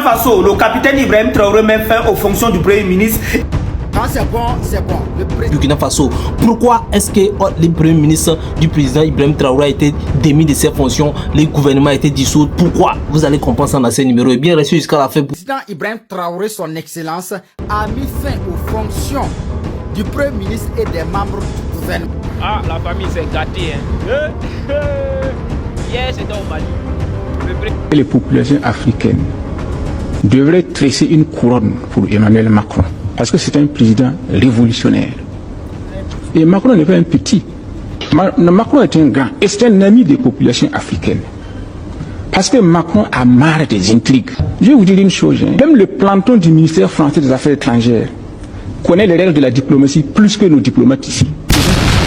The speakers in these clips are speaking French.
Faso, le capitaine Ibrahim Traoré met fin aux fonctions du Premier ministre. Quand c'est bon, c'est bon. Burkina Faso, pourquoi est-ce que le Premier ministre du président Ibrahim Traoré a été démis de ses fonctions, le gouvernement a été dissous? Pourquoi? Vous allez comprendre ça dans ces numéros. Et bien reçu jusqu'à la fin. Le président Ibrahim Traoré, son excellence, a mis fin aux fonctions du Premier ministre et des membres du gouvernement. Ah, la famille s'est gâtée. Hein? Hier, c'était au Mali. Les populations africaines devraient tresser une couronne pour Emmanuel Macron. Parce que c'est un président révolutionnaire. Et Macron n'est pas un petit. Macron est un grand. Et c'est un ami des populations africaines. Parce que Macron a marre des intrigues. Je vais vous dire une chose. Même le planton du ministère français des Affaires étrangères connaît les règles de la diplomatie plus que nos diplomates ici.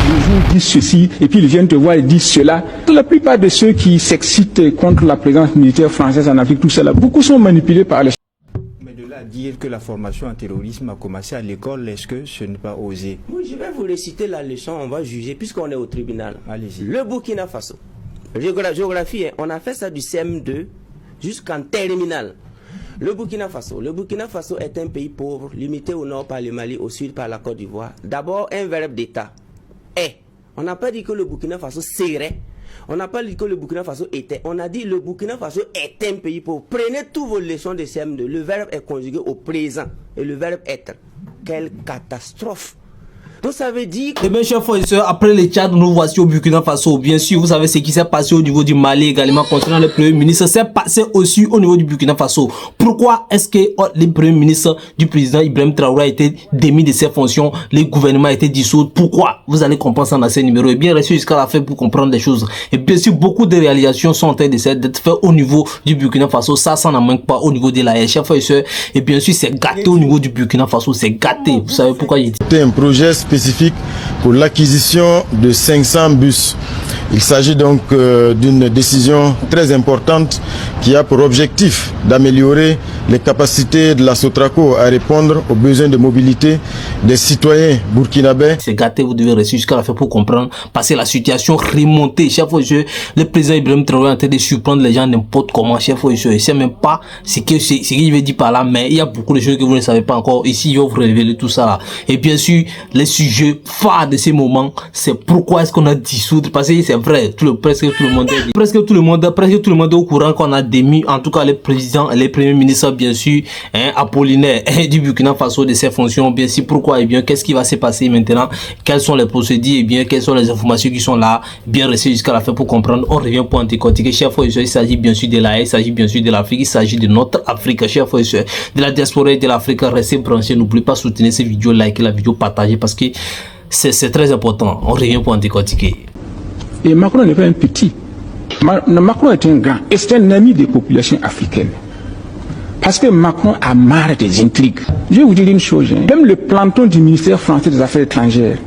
Ils disent ceci et puis ils viennent te voir et disent cela. La plupart de ceux qui s'excitent contre la présence militaire française en Afrique, tout cela, beaucoup sont manipulés par les... Mais de là à dire que la formation en terrorisme a commencé à l'école, est-ce que ce n'est pas osé? Oui, je vais vous réciter la leçon, on va juger puisqu'on est au tribunal. Allez-y. Le Burkina Faso. Géographie, on a fait ça du CM2 jusqu'en terminale. Le Burkina Faso. Le Burkina Faso est un pays pauvre, limité au nord par le Mali, au sud par la Côte d'Ivoire. D'abord, un verbe d'État. Est. On n'a pas dit que le Burkina Faso serait. On n'a pas dit que le Burkina Faso était. On a dit le Burkina Faso est un pays pauvre. Prenez toutes vos leçons de CM2. Le verbe est conjugué au présent. Et le verbe être. Quelle catastrophe! Donc ça veut dire... Et bien chers frères et sœurs, après le Tchad, nous voici au Burkina Faso. Bien sûr, vous savez ce qui s'est passé au niveau du Mali également concernant le Premier ministre. C'est passé aussi au niveau du Burkina Faso. Pourquoi est-ce que le Premier ministre du président Ibrahim Traoré a été démis de ses fonctions, le gouvernement a été dissous? Pourquoi? Vous allez comprendre ça dans ces numéros. Et bien restez jusqu'à la fin pour comprendre les choses. Et bien sûr, beaucoup de réalisations sont en train d'être faites au niveau du Burkina Faso. Ça n'en manque pas au niveau de la chers frères et sœurs. Et bien sûr, c'est gâté au niveau du Burkina Faso. C'est gâté. Vous savez pourquoi il dit? C'est un projet spécifique pour l'acquisition de 500 bus. Il s'agit donc d'une décision très importante qui a pour objectif d'améliorer les capacités de la Sotraco à répondre aux besoins de mobilité des citoyens burkinabés. C'est gâté, vous devez rester jusqu'à la fin pour comprendre, parce que la situation remontée. Chaque fois que le président Ibrahim Traoré est en train de surprendre les gens n'importe comment. Chaque fois je ne sais même pas ce qu'il veut dire par là, mais il y a beaucoup de choses que vous ne savez pas encore. Ici, il va vous révéler tout ça là. Et bien sûr, les sujets phares de ces moments, c'est pourquoi est-ce qu'on a dissoudre, parce que c'est vrai, presque tout le monde est au courant qu'on a démis, en tout cas les présidents et les premiers ministres, bien sûr, Apollinaire du Burkina Faso de ses fonctions. Bien sûr, pourquoi? Et bien, qu'est-ce qui va se passer maintenant? Quelles sont les procédures? Et bien, quelles sont les informations qui sont là? Bien, restez jusqu'à la fin pour comprendre. On revient pour en décortiquer. Chers frères et sœurs, il s'agit bien sûr de l'AE, il s'agit bien sûr de l'Afrique, il s'agit de notre Afrique, chers frères et sœurs, de la diaspora et de l'Afrique. Restez branchés, n'oubliez pas de soutenir ces vidéos, likez la vidéo, partagez, parce que c'est très important. On revient pour en décortiquer. Et Macron n'est pas un petit. Macron est un grand. Et c'est un ami des populations africaines. Parce que Macron a marre des intrigues. Je vais vous dire une chose. Même le planton du ministère français des Affaires étrangères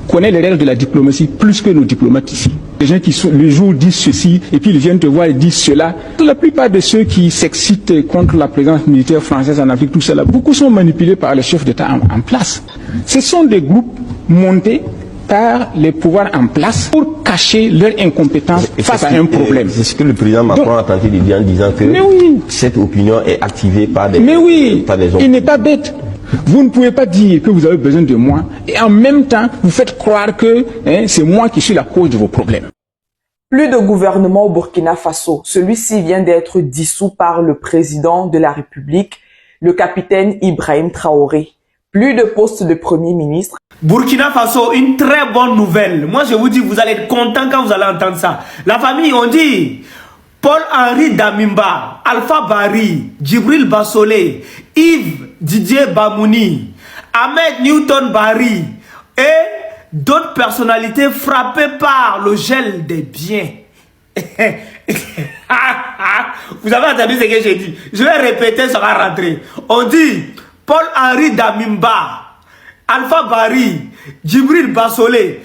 connaît les règles de la diplomatie plus que nos diplomates ici. Les gens qui le jour disent ceci et puis ils viennent te voir et disent cela. La plupart de ceux qui s'excitent contre la présence militaire française en Afrique, tout cela, beaucoup sont manipulés par les chefs d'État en place. Ce sont des groupes montés par les pouvoirs en place pour cacher leur incompétence face à un problème. C'est ce que le président Macron a tenté de dire en disant que cette opinion est activée par des hommes. Il n'est pas bête. Vous ne pouvez pas dire que vous avez besoin de moi et en même temps vous faites croire que c'est moi qui suis la cause de vos problèmes. Plus de gouvernement au Burkina Faso. Celui-ci vient d'être dissous par le président de la République, le capitaine Ibrahim Traoré. Plus de poste de Premier ministre. Burkina Faso, une très bonne nouvelle. Moi, je vous dis, vous allez être content quand vous allez entendre ça. La famille, on dit Paul-Henri Damimba, Alpha Bari, Djibril Bassolé, Yves Didier Bamouni, Ahmed Newton Bari et d'autres personnalités frappées par le gel des biens. Vous avez entendu ce que j'ai dit? Je vais répéter, ça va rentrer. On dit Paul-Henri Damimba, Alpha Bari, Djibril Bassolé,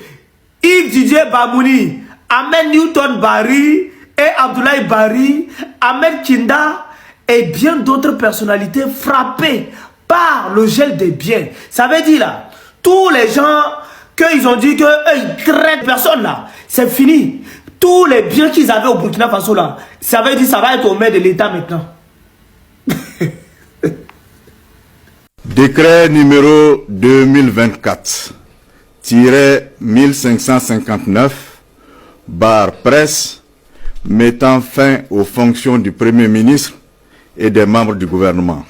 Yves Didier Bamouni, Ahmed Newton Bari et Abdoulaye Bari, Ahmed Kinda et bien d'autres personnalités frappées par le gel des biens. Ça veut dire là, tous les gens qu'ils ont dit qu'ils traitent personne là, c'est fini. Tous les biens qu'ils avaient au Burkina Faso là, ça veut dire ça va être aux mains de l'État maintenant. Décret numéro 2024-1559/presse mettant fin aux fonctions du Premier ministre et des membres du gouvernement.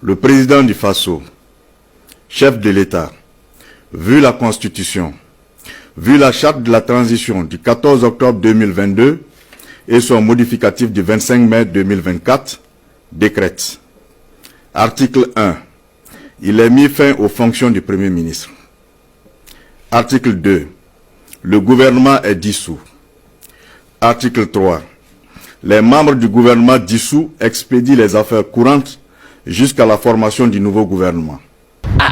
Le président du Faso, chef de l'État, vu la Constitution, vu la charte de la transition du 14 octobre 2022 et son modificatif du 25 mai 2024, décrète. Article 1. Il est mis fin aux fonctions du Premier ministre. Article 2. Le gouvernement est dissous. Article 3. Les membres du gouvernement dissous expédient les affaires courantes jusqu'à la formation du nouveau gouvernement.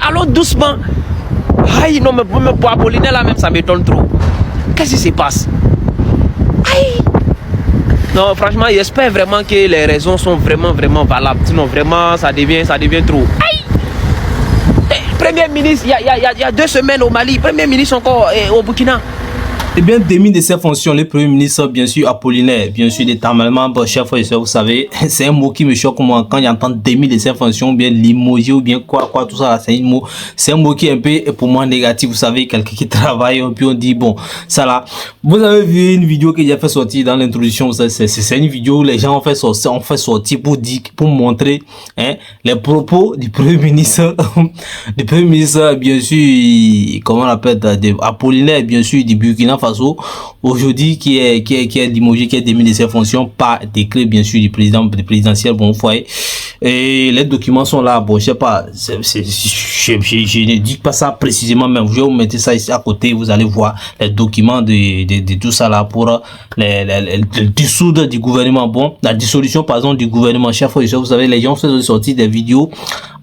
Allons doucement. Aïe, non, mais pour Apollinaire là même, ça m'étonne trop. Qu'est-ce qui se passe? Aïe. Non, franchement, j'espère vraiment que les raisons sont vraiment valables. Sinon, vraiment, ça devient trop. Aïe. Premier ministre, il y a 2 semaines au Mali. Premier ministre encore au Burkina. Eh bien, démis de ses fonctions, le Premier ministre, bien sûr, Apollinaire, bien sûr, d'état-major, bon, chef, vous savez, c'est un mot qui me choque, moi, quand j'entends démis de ses fonctions, ou bien limogé, ou bien quoi, tout ça, c'est un mot qui est un peu, pour moi, négatif, vous savez, quelqu'un qui travaille, puis on dit, bon, ça là, vous avez vu une vidéo que j'ai fait sortir dans l'introduction, c'est une vidéo où les gens ont fait sortir pour montrer, hein, les propos du Premier ministre, bien sûr, comment on l'appelle, Apollinaire, bien sûr, du Burkina Faso, aujourd'hui, qui est limogé, qui est démis de ses fonctions par décret, bien sûr, du présidentiel, bon, vous voyez. Et les documents sont là, bon, je sais pas, je ne dis pas ça précisément, mais je vais vous mettre ça ici à côté, vous allez voir les documents de tout ça là pour le dissoudre du gouvernement, bon, la dissolution, par exemple, du gouvernement, chef, vous savez, les gens font sortir des vidéos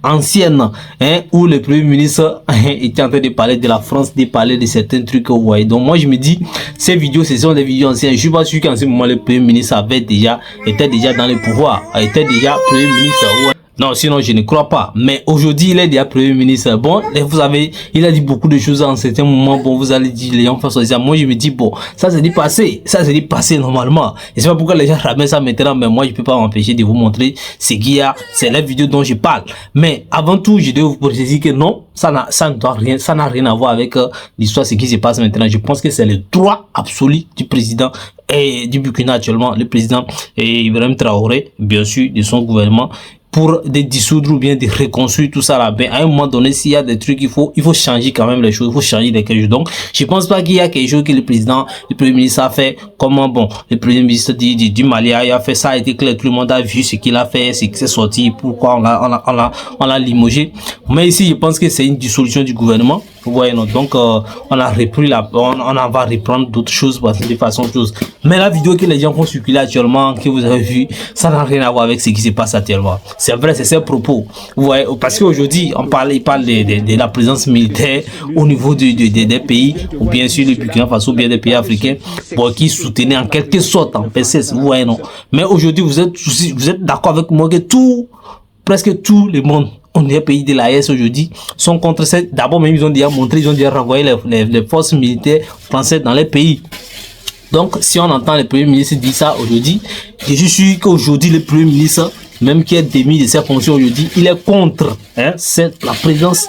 ancienne, hein, où le Premier ministre était en train de parler de la France, de parler de certains trucs que vous voyez. Donc moi je me dis, ces vidéos, ce sont des vidéos anciennes. Je suis pas sûr qu'en ce moment le Premier ministre était déjà dans le pouvoir, était déjà Premier ministre. Ouais. Non, sinon je ne crois pas. Mais aujourd'hui, il est déjà Premier ministre. Bon, vous savez, il a dit beaucoup de choses en certains moments. Bon, vous allez dire, les gens font ça. Moi, je me dis, bon, ça c'est dit passé. Ça c'est dit passé normalement. Et c'est pas pourquoi les gens ramènent ça maintenant. Mais moi, je peux pas m'empêcher de vous montrer ce qu'il y a. C'est la vidéo dont je parle. Mais avant tout, je dois vous préciser que non, ça n'a rien à voir avec l'histoire, ce qui se passe maintenant. Je pense que c'est le droit absolu du président et du Burkina actuellement, le président Ibrahim Traoré, bien sûr, de son gouvernement, pour de dissoudre ou bien de reconstruire tout ça là. Ben, à un moment donné, s'il y a des trucs, il faut changer quand même les choses, il faut changer quelque chose. Donc, je pense pas qu'il y a quelque chose que le Premier ministre a fait, comment, bon, le Premier ministre du Mali a fait ça, a été clair, tout le monde a vu ce qu'il a fait, ce qui s'est sorti, pourquoi on l'a limogé. Mais ici, je pense que c'est une dissolution du gouvernement. Vous voyez, non? Donc, on a repris on va reprendre d'autres choses de façon chose. Mais la vidéo que les gens font circuler actuellement, que vous avez vu, ça n'a rien à voir avec ce qui se passe actuellement. C'est vrai, c'est ses propos. Vous voyez, parce qu'aujourd'hui, il parle de la présence militaire au niveau des pays, ou bien sûr le Burkina Faso, ou bien des pays africains, pour qui soutenaient en quelque sorte en PCS. Vous voyez, non? Mais aujourd'hui, vous êtes d'accord avec moi que presque tout le monde, les pays de l'AES aujourd'hui sont contre cette. D'abord même ils ont déjà montré, ils ont déjà renvoyé les forces militaires françaises dans les pays. Donc si on entend le Premier ministre dire ça aujourd'hui, je suis sûr qu'aujourd'hui le Premier ministre, même qui est démis de ses fonctions aujourd'hui, il est contre la présence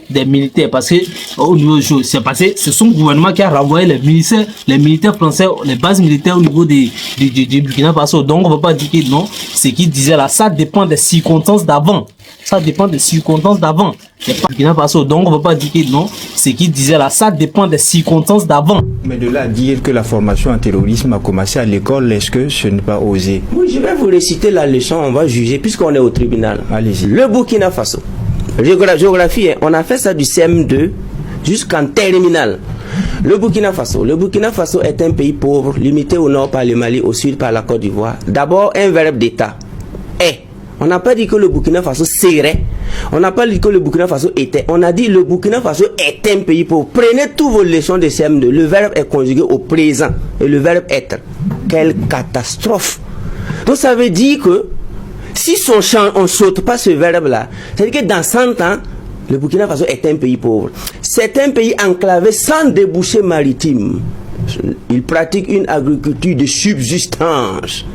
des militaires, parce que au niveau c'est passé, c'est son gouvernement qui a renvoyé les militaires français, les bases militaires au niveau du Burkina Faso. Donc on ne peut pas dire que non, ce qu'il disait là, ça dépend des circonstances d'avant. Ça dépend des circonstances d'avant. Donc on ne peut pas dire que non, ce qu'il disait là, ça dépend des circonstances d'avant. Mais de là à dire que la formation en terrorisme a commencé à l'école, est-ce que ce n'est pas osé? Oui, je vais vous réciter la leçon, on va juger puisqu'on est au tribunal. Allez-y. Le Burkina Faso. Géographie, on a fait ça du CM2 jusqu'en terminale. Le Burkina Faso est un pays pauvre, limité au nord par le Mali, au sud par la Côte d'Ivoire. D'abord, un verbe d'État. Est. On n'a pas dit que le Burkina Faso serait. On n'a pas dit que le Burkina Faso était. On a dit le Burkina Faso est un pays pauvre. Prenez toutes vos leçons de CM2. Le verbe est conjugué au présent. Et le verbe être. Quelle catastrophe. Donc ça veut dire que si on ne saute pas ce verbe-là, c'est-à-dire que dans 100 ans, le Burkina Faso est un pays pauvre. C'est un pays enclavé sans débouché maritime. Il pratique une agriculture de subsistance.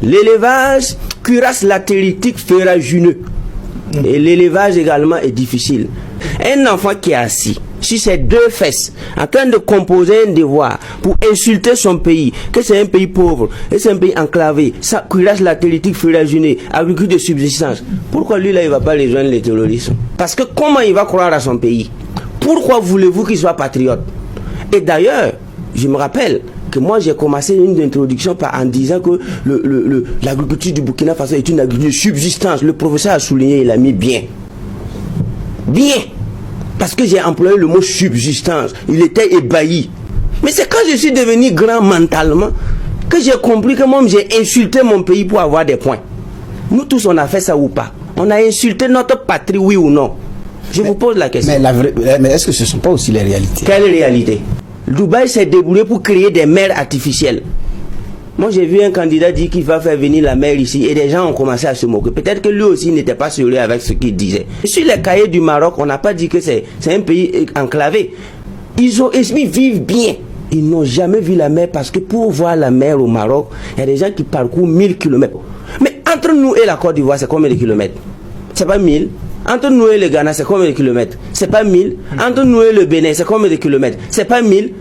L'élevage cuirasse latéritique ferragineux. Et l'élevage également est difficile. Un enfant qui est assis sur ses deux fesses, en train de composer un devoir pour insulter son pays, que c'est un pays pauvre, et c'est un pays enclavé, ça cuirasse latéritique, furagineux, agriculture de subsistance. Pourquoi lui là il va pas rejoindre les terroristes? Parce que comment il va croire à son pays? Pourquoi voulez-vous qu'il soit patriote? Et d'ailleurs, je me rappelle que moi j'ai commencé une introduction en disant que l'agriculture du Burkina Faso est une agriculture de subsistance. Le professeur a souligné, il a mis bien. Bien. Parce que j'ai employé le mot subsistance. Il était ébahi. Mais c'est quand je suis devenu grand mentalement que j'ai compris que moi j'ai insulté mon pays pour avoir des points. Nous tous on a fait ça ou pas? On a insulté notre patrie, oui ou non? Je vous pose la question. Mais est-ce que ce ne sont pas aussi les réalités? Quelle réalité? Dubaï s'est débrouillé pour créer des mers artificielles. Moi j'ai vu un candidat dire qu'il va faire venir la mer ici et des gens ont commencé à se moquer. Peut-être que lui aussi n'était pas sérieux avec ce qu'il disait. Sur les cahiers du Maroc, on n'a pas dit que c'est un pays enclavé. Ils vivent bien. Ils n'ont jamais vu la mer parce que pour voir la mer au Maroc, il y a des gens qui parcourent 1000 km. Mais entre nous et la Côte d'Ivoire, c'est combien de kilomètres? C'est pas 1000. Entre nous et le Ghana, c'est combien de kilomètres? C'est pas 1000. Entre nous et le Bénin, c'est combien de kilomètres? C'est pas 1000.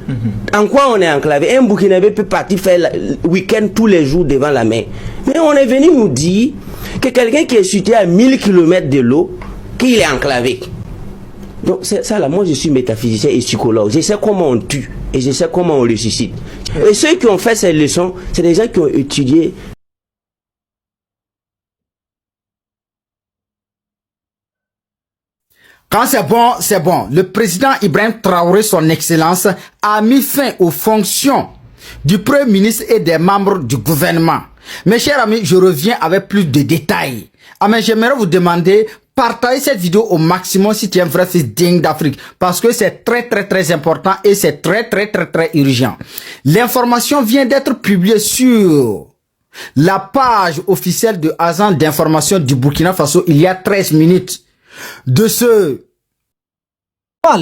En quoi on est enclavé? Un Burkinabé peut partir faire le week-end tous les jours devant la mer. Mais on est venu nous dire que quelqu'un qui est situé à 1000 km de l'eau, qu'il est enclavé. Donc c'est ça là, moi je suis métaphysicien et psychologue. Je sais comment on tue et je sais comment on ressuscite. Et ceux qui ont fait ces leçons, c'est des gens qui ont étudié. Quand c'est bon, c'est bon. Le président Ibrahim Traoré, son excellence, a mis fin aux fonctions du premier ministre et des membres du gouvernement. Mes chers amis, je reviens avec plus de détails. Mais j'aimerais vous demander, partagez cette vidéo au maximum si tu es un vrai fils digne d'Afrique. Parce que c'est très important et c'est très urgent. L'information vient d'être publiée sur la page officielle de Agence d'information du Burkina Faso il y a 13 minutes. Les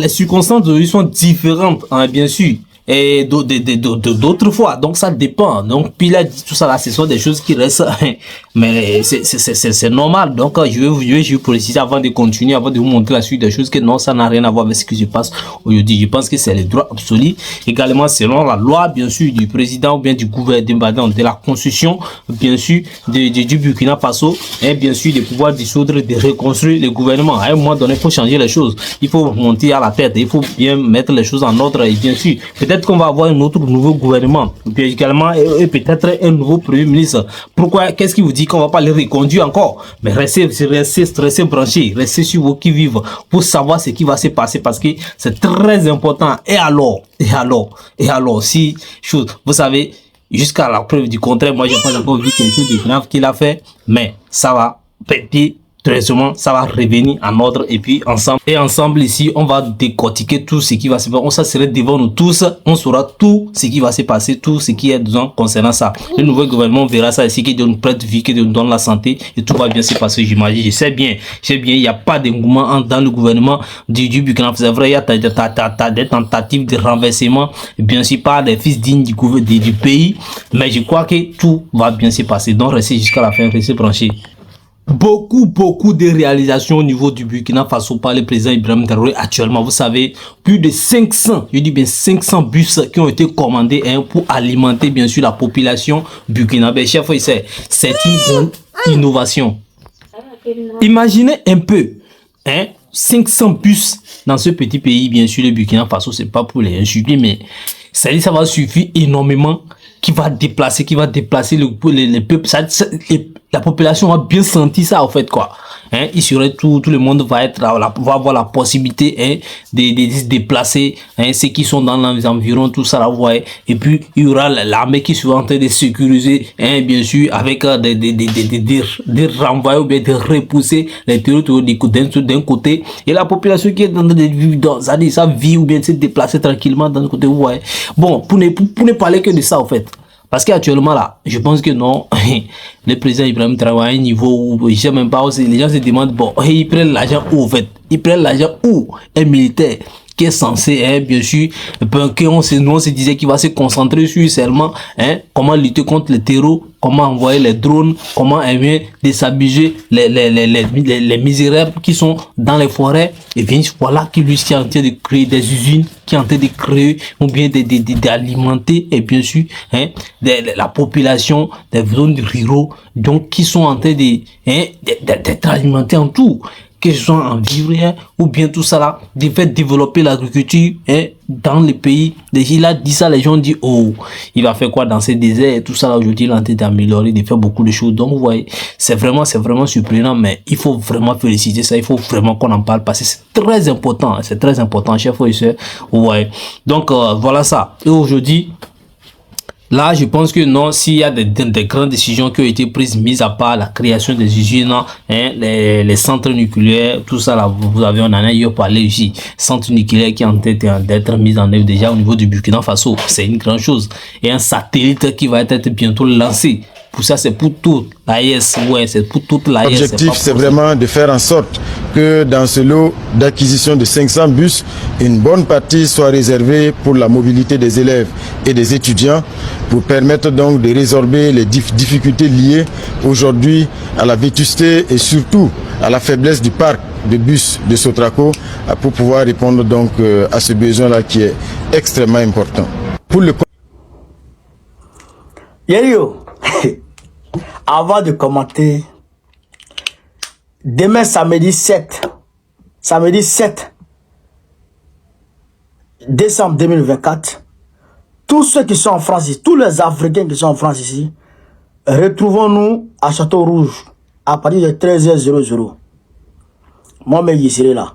circonstances d'aujourd'hui sont différentes, hein, bien sûr, et d'autres fois, donc ça dépend. Donc puis là, tout ça là, ce sont des choses qui restent, mais c'est normal. Donc je vais vous préciser avant de continuer, avant de vous montrer la suite des choses, que non, ça n'a rien à voir avec ce qui se passe aujourd'hui. Je pense que c'est le droit absolu, également selon la loi, bien sûr, du président ou bien du gouvernement, de la constitution, bien sûr, du Burkina Faso, et bien sûr de pouvoir dissoudre, de reconstruire le gouvernement. À un moment donné, il faut changer les choses, il faut monter à la tête, il faut bien mettre les choses en ordre, et bien sûr, peut-être qu'on va avoir un autre nouveau gouvernement, puis également et peut-être un nouveau premier ministre. Pourquoi? Qu'est-ce qui vous dit qu'on va pas le reconduire encore? Mais restez stressés, branchés, restez sur vos qui-vivent pour savoir ce qui va se passer, parce que c'est très important. Et alors, si chose, vous savez, jusqu'à la preuve du contraire, moi j'ai pas encore vu quelque chose de grave qu'il a fait, mais ça va péter. Traitement, ça va revenir en ordre, et puis ensemble ici on va décortiquer tout ce qui va se passer. On s'assurer devant nous tous, on saura tout ce qui va se passer, tout ce qui est disons concernant ça. Le nouveau gouvernement verra ça ici, qui donne prête vie, qui donne la santé, et tout va bien se passer, j'imagine. Je sais bien, il n'y a pas d'engouement dans le gouvernement du Burkina Faso. C'est vrai, il y a des tentatives de renversement, bien sûr par les fils dignes du pays, mais je crois que tout va bien se passer. Donc restez jusqu'à la fin, restez branchés. Beaucoup de réalisations au niveau du Burkina Faso par le président Ibrahim Traoré actuellement. Vous savez, plus de 500, je dis bien 500 bus qui ont été commandés pour alimenter bien sûr la population burkinabé. Chef, c'est une grande innovation. Imaginez un peu, 500 bus dans ce petit pays, bien sûr le Burkina Faso, c'est pas pour les insulter, mais ça va suffire énormément, qui va déplacer le peuple. La population va bien sentir ça en fait quoi. Il serait tout le monde va avoir la possibilité de se déplacer, ceux qui sont dans les environs, tout ça là, vous voyez. Et puis il y aura l'armée qui sera en train de sécuriser, bien sûr, avec des renvoyer ou bien de repousser les territoires d'un côté, et la population qui est en train de vivre dans sa vie ou bien de se déplacer tranquillement dans le côté, vous voyez. Bon, pour ne parler que de ça en fait. Parce qu'actuellement là, je pense que non, le président Ibrahim Traoré à un niveau où, je sais même pas, les gens se demandent, bon, ils prennent l'argent où en fait? Ils prennent l'argent où? Un militaire qui est censé, hein, bien sûr, nous on se disait qu'il va se concentrer sur seulement, hein, comment lutter contre le terreau, comment envoyer les drones, comment désabuser les misérables qui sont dans les forêts. Et bien voilà qui lui est en train de créer des usines, qui est en train de créer ou bien d'alimenter, et bien sûr, hein, la population des zones ruraux, donc qui sont en train d'être alimentés en tout, que ce soit en vivre, hein, ou bien tout ça là, de faire développer l'agriculture, hein, dans le pays. Il a dit ça, les gens disent, oh, il va faire quoi dans ces déserts et tout ça là, aujourd'hui il est en train d'améliorer, de faire beaucoup de choses. Donc vous voyez, c'est vraiment surprenant, mais il faut vraiment féliciter ça, il faut vraiment qu'on en parle parce que c'est très important, chers frères et sœurs, vous voyez. Donc voilà ça. Et aujourd'hui, là, je pense que non, s'il y a des grandes décisions qui ont été prises, mis à part la création des usines, hein, les centres nucléaires, tout ça là, vous avez, on en a eu parlé ici, centre nucléaire qui est en tête d'être mis en œuvre déjà au niveau du Burkina Faso, c'est une grande chose. Et un satellite qui va être bientôt lancé. Pour ça, c'est pour toute l'AES, ouais, c'est pour toute l'AES. L'objectif, c'est vraiment de faire en sorte que dans ce lot d'acquisition de 500 bus, une bonne partie soit réservée pour la mobilité des élèves et des étudiants, pour permettre donc de résorber les difficultés liées aujourd'hui à la vétusté et surtout à la faiblesse du parc de bus de Sotraco, pour pouvoir répondre donc à ce besoin-là qui est extrêmement important. Pour le avant de commenter, demain samedi 7 décembre 2024, tous ceux qui sont en France ici, tous les Africains qui sont en France ici, retrouvons-nous à Château Rouge à partir de 13h00. Moi, je serai là.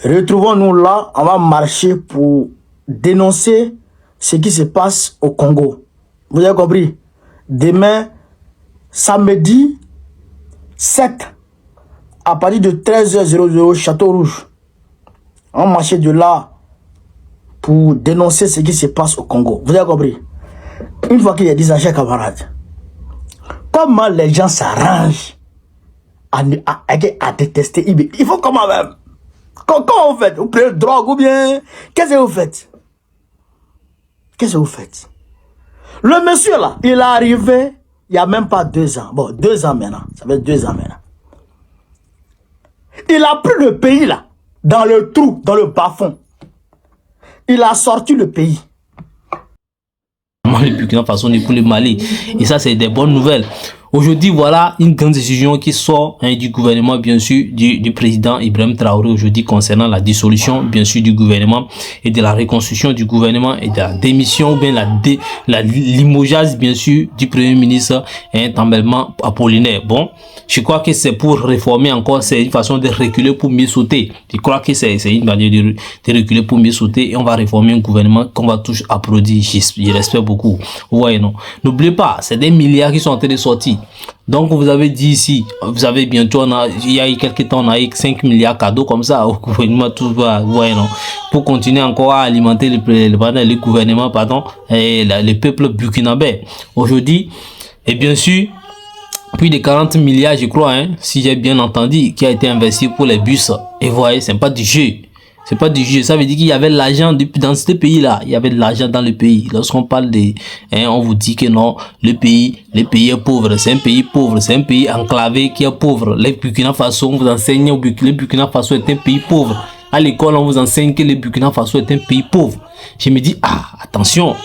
Retrouvons-nous là, on va marcher pour dénoncer ce qui se passe au Congo. Vous avez compris? Demain, samedi 7, à partir de 13h00, Château Rouge. On va marcher de là pour dénoncer ce qui se passe au Congo. Vous avez compris? Une fois qu'il y a dit ça, chers camarades, comment les gens s'arrangent à détester IB? Il faut comment même? Comment vous faites? Vous prenez drogue ou bien? Qu'est-ce que vous faites? Qu'est-ce que vous faites? Le monsieur là, il est arrivé il n'y a même pas 2 ans. Bon, 2 ans maintenant. Ça fait 2 ans maintenant. Il a pris le pays là, dans le trou, dans le bas-fond. Il a sorti le pays. Le Burkina Faso n'est pour le Mali. Et ça, c'est des bonnes nouvelles. Aujourd'hui, voilà une grande décision qui sort, hein, du gouvernement, bien sûr, du président Ibrahim Traoré aujourd'hui concernant la dissolution, bien sûr, du gouvernement et de la reconstruction du gouvernement et de la démission ou bien la limogeage, bien sûr, du premier ministre, hein, Tambelman Apollinaire. Bon, je crois que c'est pour réformer encore, c'est une façon de reculer pour mieux sauter. Je crois que c'est une manière de reculer pour mieux sauter et on va réformer un gouvernement qu'on va tous applaudir. Je l'espère beaucoup. Vous voyez, non? N'oubliez pas, c'est des milliards qui sont en train de sortir. Donc vous avez dit ici, vous avez bientôt, il y a eu quelques temps, on a eu 5 milliards cadeaux comme ça au gouvernement, tout va, vous voyez, non, pour continuer encore à alimenter le gouvernement, pardon, et le peuple burkinabé. Aujourd'hui, et bien sûr, plus de 40 milliards, je crois, hein, si j'ai bien entendu, qui a été investi pour les bus. Et vous voyez, c'est pas du jeu. C'est pas du jeu. Ça veut dire qu'il y avait de l'argent dans ce pays-là. Il y avait de l'argent dans le pays. Lorsqu'on parle de, hein, on vous dit que non, le pays est pauvre. C'est un pays pauvre. C'est un pays enclavé qui est pauvre. Le Burkina Faso, on vous enseigne le Burkina Faso est un pays pauvre. À l'école, on vous enseigne que le Burkina Faso est un pays pauvre. Je me dis, ah, attention.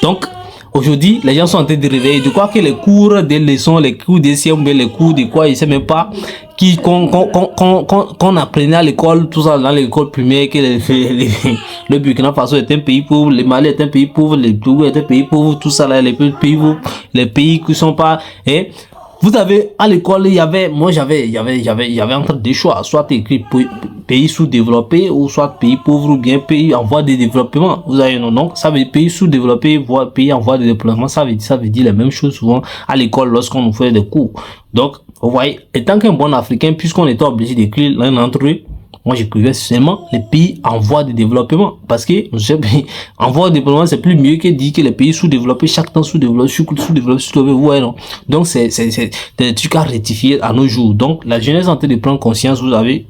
Donc, aujourd'hui, les gens sont en train de réveiller. Je crois que les cours des leçons, les cours des sciences, les cours de quoi, je sais même pas, qu'on apprenait à l'école, tout ça dans l'école primaire, que le Burkina Faso est un pays pauvre, le Mali est un pays pauvre, le Togo est un pays pauvre, tout ça là, les pays qui sont pas, et vous avez, à l'école, il y avait entre deux choix, soit écrit pays sous-développé, ou soit pays pauvre, ou bien pays en voie de développement. Vous avez, non, ça veut dire pays sous-développé, pays en voie de développement, ça veut dire la même chose souvent à l'école lorsqu'on nous fait des cours. Donc, vous voyez, étant qu'un bon Africain, puisqu'on était obligé d'écrire l'un d'entre eux, moi j'écrivais seulement les pays en voie de développement. Parce que, en voie de développement, c'est plus mieux que dire que les pays sous-développés, chaque temps sous-développés, ouais, non. Donc c'est des trucs à rectifier à nos jours. Donc la jeunesse est en train de prendre conscience, vous avez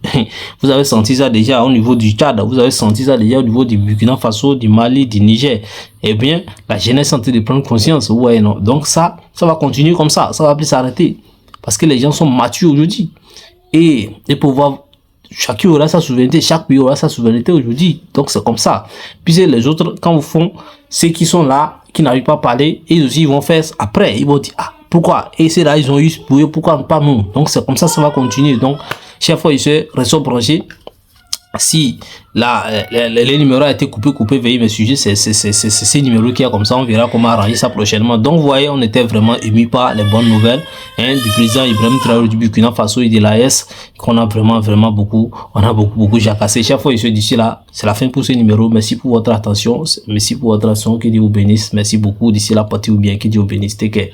senti ça déjà au niveau du Tchad, vous avez senti ça déjà au niveau du Burkina Faso, du Mali, du Niger. Eh bien, la jeunesse est en train de prendre conscience, ouais, non. Donc ça va continuer comme ça va plus s'arrêter. Parce que les gens sont matures aujourd'hui. Et pouvoir, chacun aura sa souveraineté, chaque pays aura sa souveraineté aujourd'hui. Donc c'est comme ça. Puis les autres, quand vous font, ceux qui sont là, qui n'arrivent pas à parler, ils aussi ils vont faire après. Ils vont dire, ah, pourquoi? Et c'est là, ils ont eu ce bruit, pourquoi pas nous? Donc c'est comme ça va continuer. Donc, chaque fois, ils se restent branchés. Si les numéros a été coupé, veuillez me suivre, c'est ces numéros qu'il y a comme ça, on verra comment arranger ça prochainement. Donc vous voyez, on était vraiment émus par les bonnes nouvelles du président Ibrahim Traoré du Burkina Faso et de l'AES, qu'on a vraiment beaucoup jacassé. Chaque fois, je d'ici là, c'est la fin pour ce numéro. Merci pour votre attention, que Dieu vous bénisse, merci beaucoup, d'ici là, parti vous bénisse, take care.